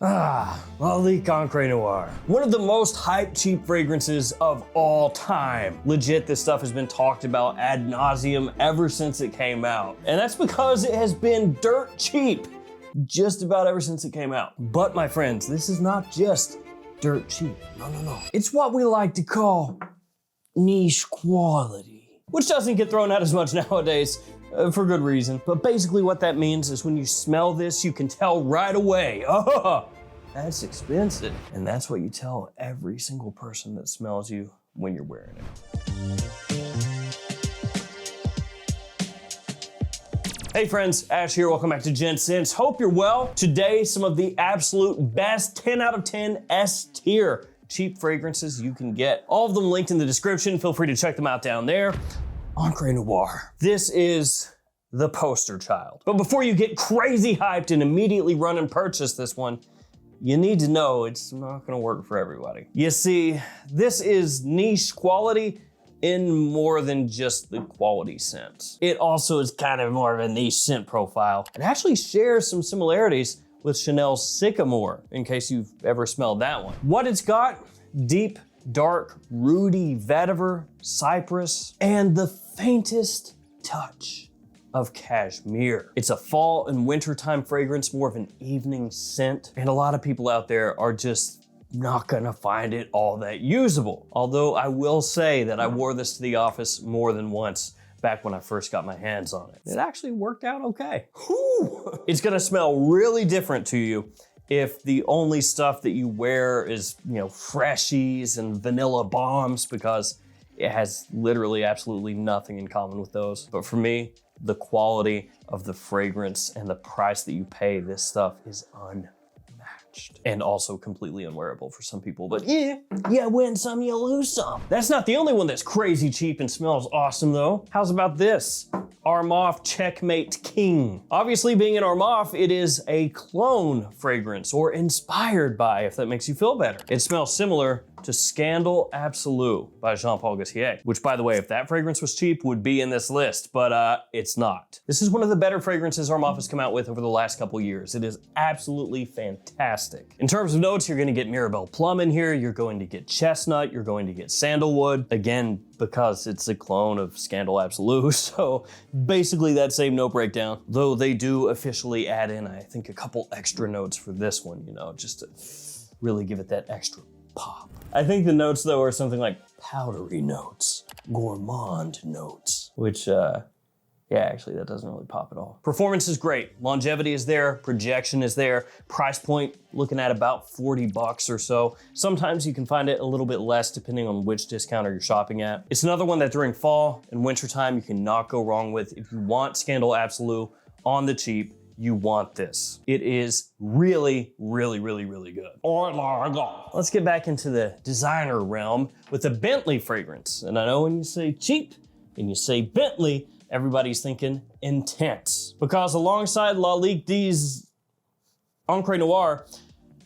Lalique Encre Noir. One of the most hyped cheap fragrances of all time. Legit, this stuff has been talked about ad nauseum ever since it came out. And that's because it has been dirt cheap just about ever since it came out. But my friends, this is not just dirt cheap. No. It's what we like to call niche quality, which doesn't get thrown out as much nowadays. For good reason. But basically what that means is when you smell this, you can tell right away, oh, that's expensive. And that's what you tell every single person that smells you when you're wearing it. Hey friends, Ash here, welcome back to Gents. Hope you're well. Today, some of the absolute best 10 out of 10 S tier cheap fragrances you can get. All of them linked in the description. Feel free to check them out down there. Encre Noir. This is the poster child. But before you get crazy hyped and immediately run and purchase this one, you need to know it's not gonna work for everybody. You see, this is niche quality in more than just the quality sense. It also is kind of more of a niche scent profile. It actually shares some similarities with Chanel's Sycamore, in case you've ever smelled that one. What it's got, deep, dark, rooty vetiver, cypress, and the faintest touch of cashmere. It's a fall and wintertime fragrance, more of an evening scent, and a lot of people out there are just not gonna find it all that usable. Although I will say that I wore this to the office more than once back when I first got my hands on it. It actually worked out okay. Whew. It's gonna smell really different to you if the only stuff that you wear is, freshies and vanilla bombs, because it has literally absolutely nothing in common with those. But for me, the quality of the fragrance and the price that you pay, this stuff is unmatched. And also completely unwearable for some people, but yeah, you win some, you lose some. That's not the only one that's crazy cheap and smells awesome though. How's about this? Armaf Checkmate King. Obviously, being an Armaf, it is a clone fragrance, or inspired by, if that makes you feel better. It smells similar to Scandal Absolu by Jean-Paul Gaultier, which, by the way, if that fragrance was cheap, would be in this list, but it's not. This is one of the better fragrances Armaf has come out with over the last couple years. It is absolutely fantastic. In terms of notes, you're gonna get Mirabelle Plum in here, you're going to get chestnut, you're going to get sandalwood, again, because it's a clone of Scandal Absolu, so basically that same note breakdown, though they do officially add in, I think, a couple extra notes for this one, just to really give it that extra pop. I think the notes though are something like powdery notes, gourmand notes, which actually that doesn't really pop at all. Performance is great, longevity is there, projection is there, price point looking at about 40 bucks or so. Sometimes you can find it a little bit less depending on which discounter you're shopping at. It's another one that during fall and wintertime you cannot go wrong with. If you want Scandal Absolu on the cheap, you want this. It is really, really, really, really good. Oh my God. Let's get back into the designer realm with a Bentley fragrance. And I know when you say cheap and you say Bentley, everybody's thinking intense. Because alongside Lalique D's Encre Noir,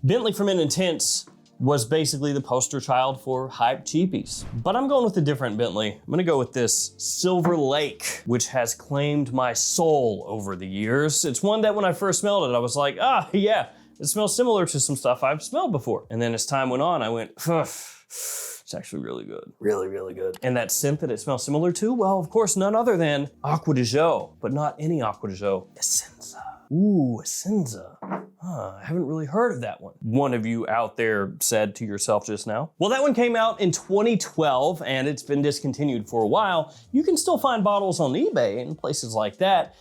Bentley from Intense was basically the poster child for hype cheapies. But I'm going with a different Bentley. I'm gonna go with this Silver Lake, which has claimed my soul over the years. It's one that when I first smelled it, I was like, yeah, it smells similar to some stuff I've smelled before. And then as time went on, I went, it's actually really good. Really, really good. And that scent that it smells similar to, well, of course, none other than Aqua de Jo, but not any Aqua de Jo, Essenza. Ooh, Essenza. I haven't really heard of that one. One of you out there said to yourself just now. Well, that one came out in 2012 and it's been discontinued for a while. You can still find bottles on eBay and places like that,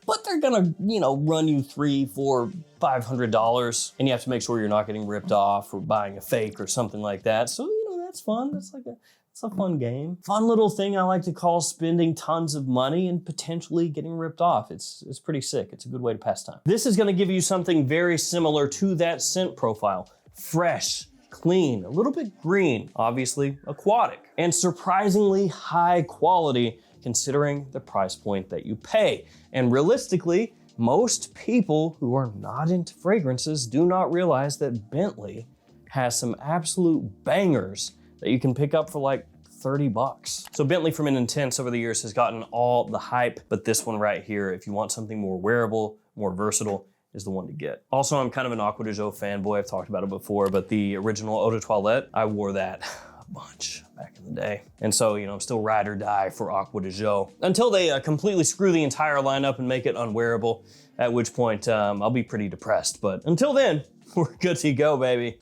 but they're gonna, run you $300, $400, $500, and you have to make sure you're not getting ripped off or buying a fake or something like that. So, that's fun. It's a fun game. Fun little thing I like to call spending tons of money and potentially getting ripped off. It's pretty sick. It's a good way to pass time. This is gonna give you something very similar to that scent profile. Fresh, clean, a little bit green, obviously aquatic, and surprisingly high quality considering the price point that you pay. And realistically, most people who are not into fragrances do not realize that Bentley has some absolute bangers that you can pick up for like 30 bucks. So Bentley from Intense over the years has gotten all the hype, but this one right here, if you want something more wearable, more versatile, is the one to get. Also, I'm kind of an Aqua de Jo fanboy. I've talked about it before, but the original Eau de Toilette, I wore that a bunch back in the day. And so, you know, I'm still ride or die for Aqua de Jo until they completely screw the entire lineup and make it unwearable, at which point I'll be pretty depressed. But until then, we're good to go, baby.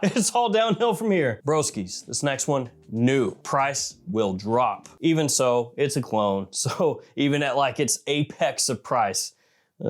It's all downhill from here. Broskies, this next one, new. Price will drop. Even so, it's a clone. So even at like its apex of price,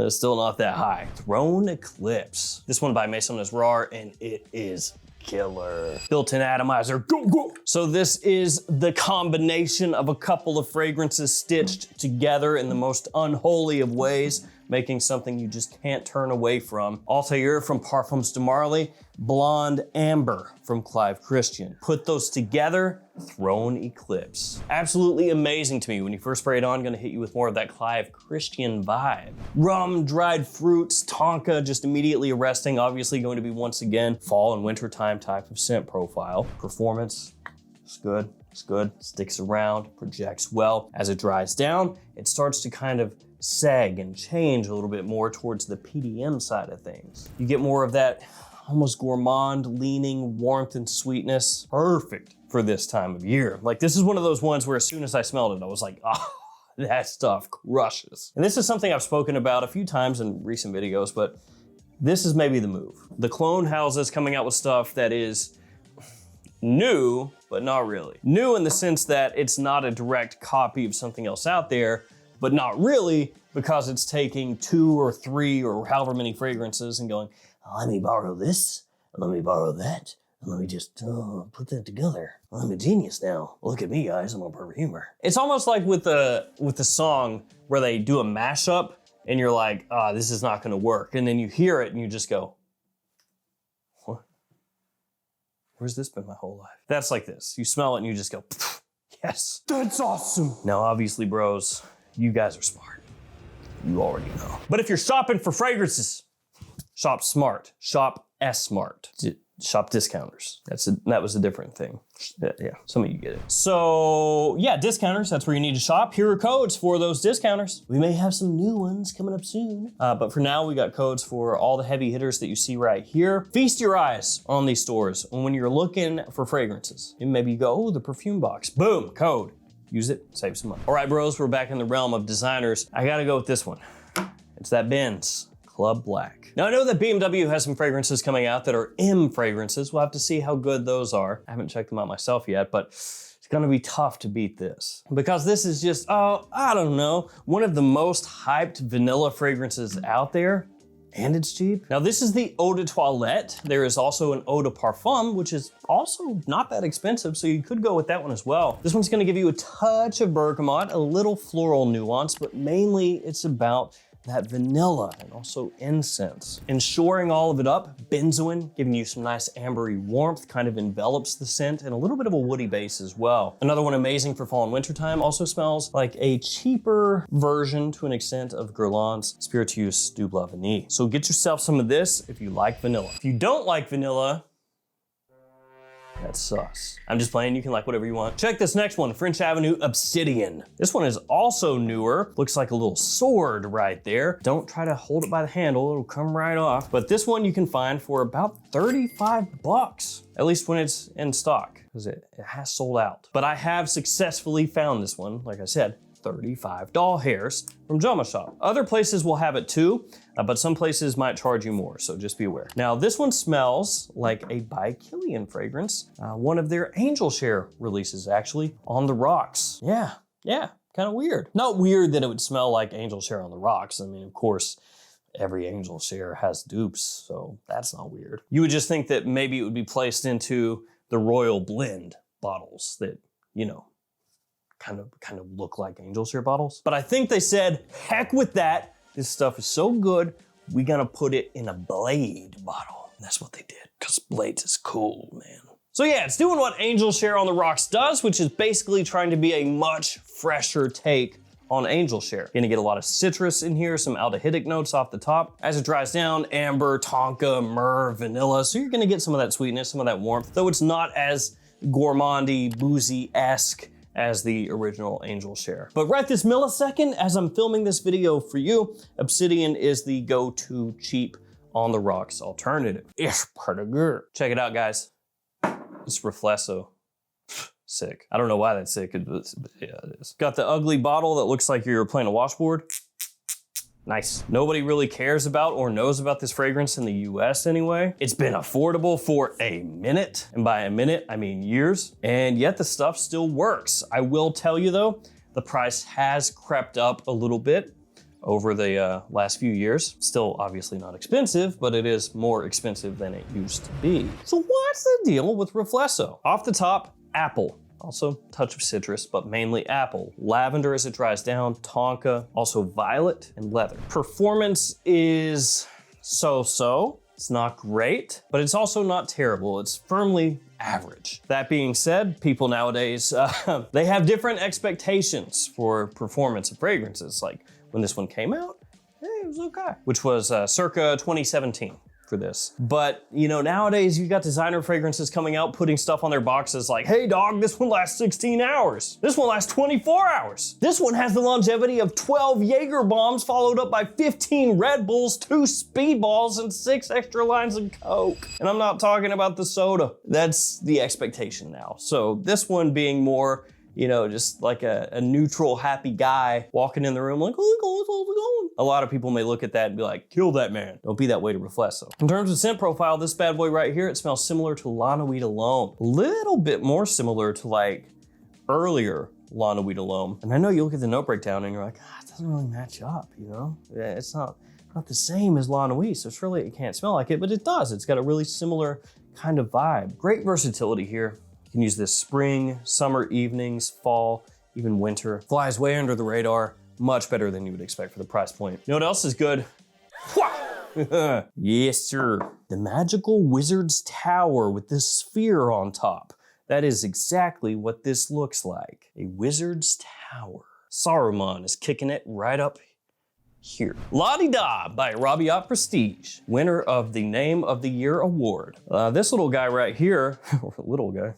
still not that high. Throne Eclipse. This one by Maison Rar, and it is killer. Built-in atomizer, go, go. So this is the combination of a couple of fragrances stitched together in the most unholy of ways, making something you just can't turn away from. Altair from Parfums de Marly, Blonde Amber from Clive Christian. Put those together, Throne Eclipse. Absolutely amazing to me. When you first spray it on, gonna hit you with more of that Clive Christian vibe. Rum, dried fruits, tonka, just immediately arresting. Obviously going to be, once again, fall and winter time type of scent profile. Performance, it's good. It's good, sticks around, projects well. As it dries down, it starts to kind of sag and change a little bit more towards the PDM side of things. You get more of that almost gourmand leaning warmth and sweetness. Perfect for this time of year. Like, this is one of those ones where as soon as I smelled it, I was like, oh, that stuff crushes. And this is something I've spoken about a few times in recent videos, but this is maybe the move. The clone houses coming out with stuff that is new, but not really. New in the sense that it's not a direct copy of something else out there, but not really, because it's taking 2 or 3 or however many fragrances and going, oh, let me borrow this, and let me borrow that, and let me just put that together. Well, I'm a genius now. Look at me, guys, I'm a perfumer. It's almost like with the song where they do a mashup, and you're like, ah, this is not gonna work. And then you hear it and you just go, what? Where's this been my whole life? That's like this. You smell it and you just go, yes, that's awesome. Now, obviously, bros, you guys are smart. You already know. But if you're shopping for fragrances, shop smart. Shop S-smart. Shop discounters. That was a different thing. Yeah, some of you get it. So yeah, discounters, that's where you need to shop. Here are codes for those discounters. We may have some new ones coming up soon. But for now, we got codes for all the heavy hitters that you see right here. Feast your eyes on these stores. And when you're looking for fragrances, and maybe you go, oh, the perfume box. Boom, code. Use it, save some money. All right, bros, we're back in the realm of designers. I gotta go with this one. It's that Benz Club Black. Now, I know that BMW has some fragrances coming out that are M fragrances. We'll have to see how good those are. I haven't checked them out myself yet, but it's gonna be tough to beat this. Because this is just, oh, I don't know, one of the most hyped vanilla fragrances out there, and it's cheap. Now, this is the Eau de Toilette. There is also an Eau de Parfum, which is also not that expensive, so you could go with that one as well. This one's gonna give you a touch of bergamot, a little floral nuance, but mainly it's about that vanilla and also incense. And shoring all of it up, benzoin, giving you some nice ambery warmth, kind of envelops the scent, and a little bit of a woody base as well. Another one amazing for fall and winter time, also smells like a cheaper version to an extent of Guerlain's Spiritueuse du Blanc Vanille. So get yourself some of this if you like vanilla. If you don't like vanilla, that's sus. I'm just playing, you can like whatever you want. Check this next one, French Avenue Obsidian. This one is also newer. Looks like a little sword right there. Don't try to hold it by the handle, it'll come right off. But this one you can find for about 35 bucks, at least when it's in stock, because it has sold out. But I have successfully found this one, like I said, 35 doll hairs from JOMASHOP. Other places will have it too, but some places might charge you more, so just be aware. Now, this one smells like a by Kilian fragrance, one of their Angel Share releases, actually, On the Rocks. Yeah, kind of weird. Not weird that it would smell like Angel Share on the Rocks. I mean, of course, every Angel Share has dupes, so that's not weird. You would just think that maybe it would be placed into the Royal Blend bottles that, you know, kind of look like Angel Share bottles. But I think they said, heck with that. This stuff is so good, we gonna put it in a Blade bottle. And that's what they did, because Blades is cool, man. So yeah, it's doing what Angel Share on the Rocks does, which is basically trying to be a much fresher take on Angel Share. You're gonna get a lot of citrus in here, some aldehydic notes off the top. As it dries down, amber, tonka, myrrh, vanilla. So you're gonna get some of that sweetness, some of that warmth, though it's not as gourmandy, boozy-esque as the original Angel Share. But right this millisecond, as I'm filming this video for you, Obsidian is the go-to cheap on the rocks alternative. It's pretty good. Check it out, guys. It's Riflesso. Sick. I don't know why that's sick, but yeah, it is. Got the ugly bottle that looks like you're playing a washboard. Nice. Nobody really cares about or knows about this fragrance in the US anyway. It's been affordable for a minute, and by a minute, I mean years, and yet the stuff still works. I will tell you though, the price has crept up a little bit over the last few years. Still obviously not expensive, but it is more expensive than it used to be. So what's the deal with Riflesso? Off the top, apple. Also touch of citrus, but mainly apple. Lavender as it dries down, tonka, also violet and leather. Performance is so-so. It's not great, but it's also not terrible. It's firmly average. That being said, people nowadays, they have different expectations for performance of fragrances. Like when this one came out, hey, it was okay. Which was circa 2017. For this. But you know, nowadays you got designer fragrances coming out putting stuff on their boxes like, hey dog, this one lasts 16 hours. This one lasts 24 hours. This one has the longevity of 12 Jaeger bombs followed up by 15 Red Bulls, 2 Speedballs, and 6 extra lines of Coke. And I'm not talking about the soda. That's the expectation now. So this one being more, you know, just like a neutral, happy guy walking in the room like, how's it going? A lot of people may look at that and be like, kill that man. Don't be that way to Riflesso. In terms of scent profile, this bad boy right here, it smells similar to Lanawita L'Homme. A little bit more similar to like earlier Lanawita L'Homme. And I know you look at the note breakdown and you're like, it doesn't really match up, you know? It's not the same as Lanawita, so surely it can't smell like it, but it does. It's got a really similar kind of vibe. Great versatility here. You can use this spring, summer evenings, fall, even winter. Flies way under the radar, much better than you would expect for the price point. You know what else is good? Yes, sir. The Magical Wizard's Tower with this sphere on top. That is exactly what this looks like. A wizard's tower. Saruman is kicking it right up here. La-di-da by Arabiyat Prestige, winner of the Name of the Year award. This little guy right here, little guy,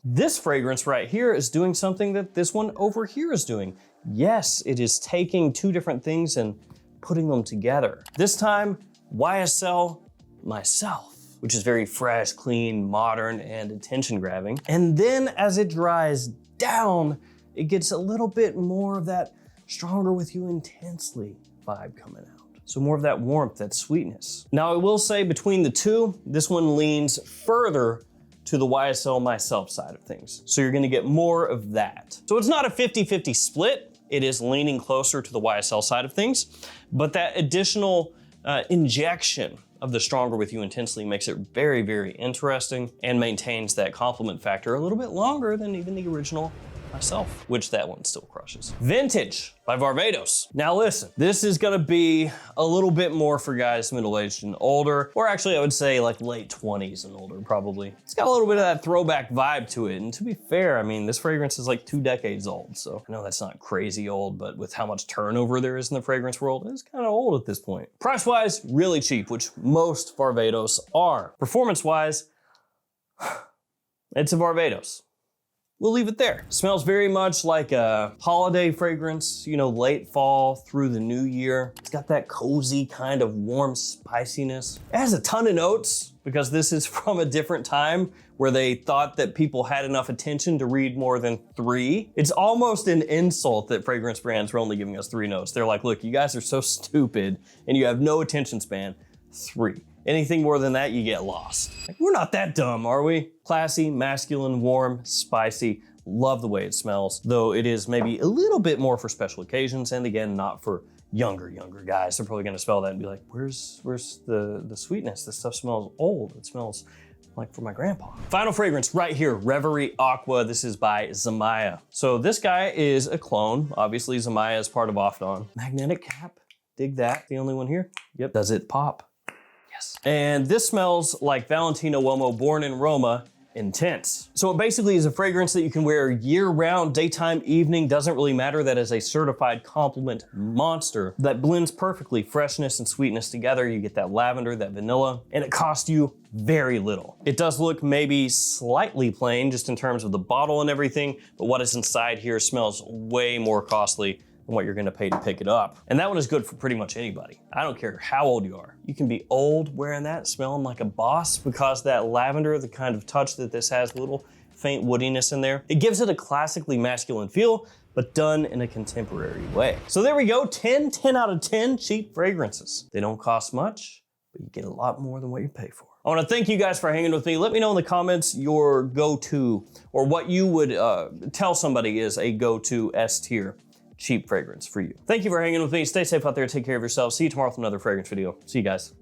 this fragrance right here is doing something that this one over here is doing. Yes, it is taking two different things and putting them together. This time, YSL Myself, which is very fresh, clean, modern, and attention-grabbing. And then as it dries down, it gets a little bit more of that Stronger With You Intensely vibe coming out. So more of that warmth, that sweetness. Now I will say between the two, this one leans further to the YSL Myself side of things. So you're gonna get more of that. So it's not a 50-50 split. It is leaning closer to the YSL side of things, but that additional injection of the Stronger With You Intensely makes it very, very interesting and maintains that compliment factor a little bit longer than even the original Myself, which that one still crushes. Vintage by Varvatos. Now listen, this is gonna be a little bit more for guys middle-aged and older, or actually I would say like late 20s and older probably. It's got a little bit of that throwback vibe to it, and to be fair, I mean, this fragrance is like 2 decades old, so I know that's not crazy old, but with how much turnover there is in the fragrance world, it's kind of old at this point. Price-wise, really cheap, which most Varvatos are. Performance-wise, it's a Varvatos. We'll leave it there. Smells very much like a holiday fragrance, you know, late fall through the new year. It's got that cozy kind of warm spiciness. It has a ton of notes because this is from a different time where they thought that people had enough attention to read more than 3. It's almost an insult that fragrance brands are only giving us 3 notes. They're like, look, you guys are so stupid and you have no attention span. 3. Anything more than that, you get lost. Like, we're not that dumb, are we? Classy, masculine, warm, spicy. Love the way it smells, though it is maybe a little bit more for special occasions, and again, not for younger guys. They're probably gonna smell that and be like, where's the sweetness? This stuff smells old. It smells like for my grandpa. Final fragrance right here, Reverie Aqua. This is by Zimaya. So this guy is a clone. Obviously, Zimaya is part of Afton. Magnetic cap, dig that. The only one here. Yep, does it pop? And this smells like Valentino Uomo, born in Roma, intense. So it basically is a fragrance that you can wear year-round, daytime, evening, doesn't really matter. That is a certified compliment monster that blends perfectly freshness and sweetness together. You get that lavender, that vanilla, and it costs you very little. It does look maybe slightly plain just in terms of the bottle and everything, but what is inside here smells way more costly than what you're gonna pay to pick it up. And that one is good for pretty much anybody. I don't care how old you are. You can be old wearing that, smelling like a boss, because that lavender, the kind of touch that this has, a little faint woodiness in there, it gives it a classically masculine feel, but done in a contemporary way. So there we go, 10 out of 10 cheap fragrances. They don't cost much, but you get a lot more than what you pay for. I wanna thank you guys for hanging with me. Let me know in the comments your go-to, or what you would tell somebody is a go-to S tier cheap fragrance for you. Thank you for hanging with me. Stay safe out there. Take care of yourselves. See you tomorrow with another fragrance video. See you guys.